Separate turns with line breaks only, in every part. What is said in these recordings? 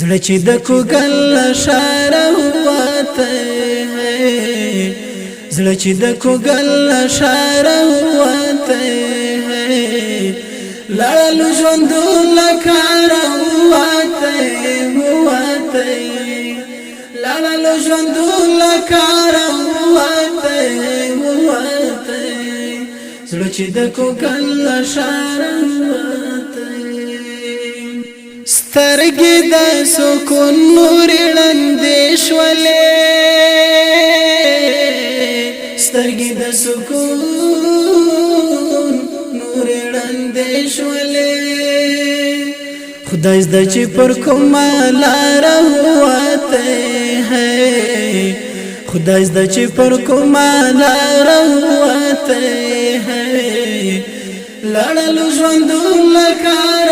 زړه چې د کوګل اشاره وته زړه چې د کوګل اشاره وته لاړو ژوند لکار وته لاړو ژوند لکار وته زړه چې د کوګل اشاره سترګې د سکون نور ړندې شولې سترګې د سکون نور ړندې شولې خدای زده چې پر کومه لار وته خدای زده چې پر کومه لار وته لاړو ژوند لکار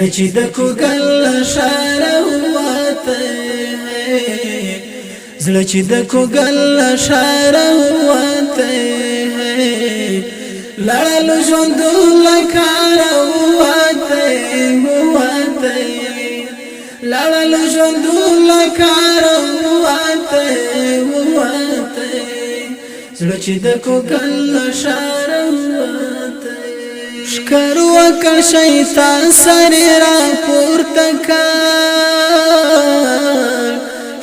زړه چې د کوګل اشاره وته زړه چې د کوګل اشاره وته لاړو ژوند لکار وته لاړو ژوند لکار وته زړه چې د کوګل اشاره شکر وکړ شیطان سر را پورته کړ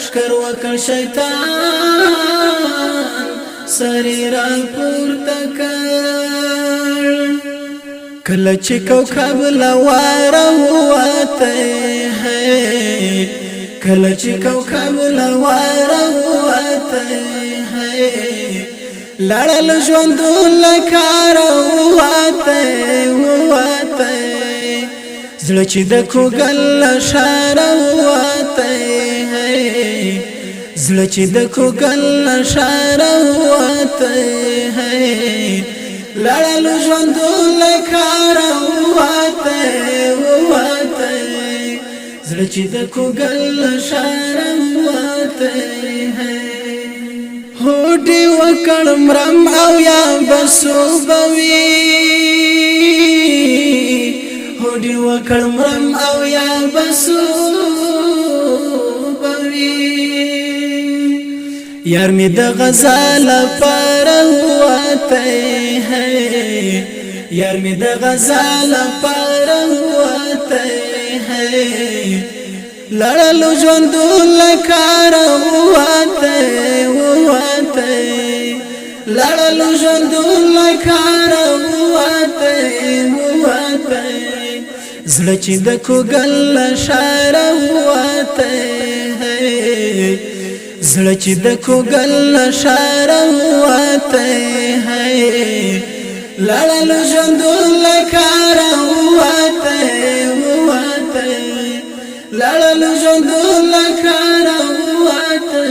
شکر وکړ شیطان سر را پورته کړ کله چې کوكب لوار وته کله چې کوكب لوار وته لاړو ژوند لکار وته زړه چې د کوګل اشاره وته زړه چې د کوګل اشاره وته لاړو ژوند لکار وته زړه چې د کوګل اشاره وته هوډي وکړ مرم او یا بسو بوي هوډي وکړ مرم او یا بسو بوي یار می د غزال پر وته یار می د غزال پر وته لاړو ژوند لکار وته لاړو ژوند لکار وته زړه چې د کوګل اشاره وته زړه چې د کوګل اشاره وته لاړو ژوند لکار وته لاړو ژوند لکار وته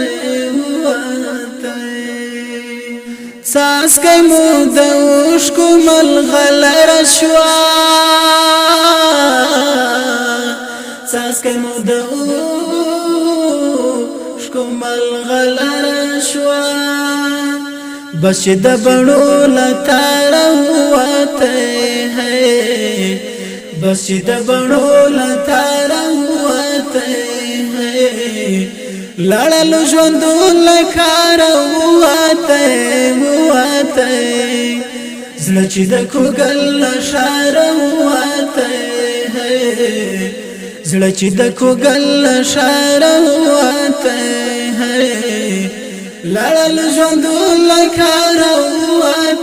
څاڅکي مو د اوښکو ملغلر شوا څاڅکي مو د اوښکو ملغلر شوا بس د بڼو لتار وته بس د بڼو لتار وته لاړو ژوند لکار وته زړه چې د کوګل اشاره وته زړه چې د کوګل اشاره وته لاړو ژوند لکار وته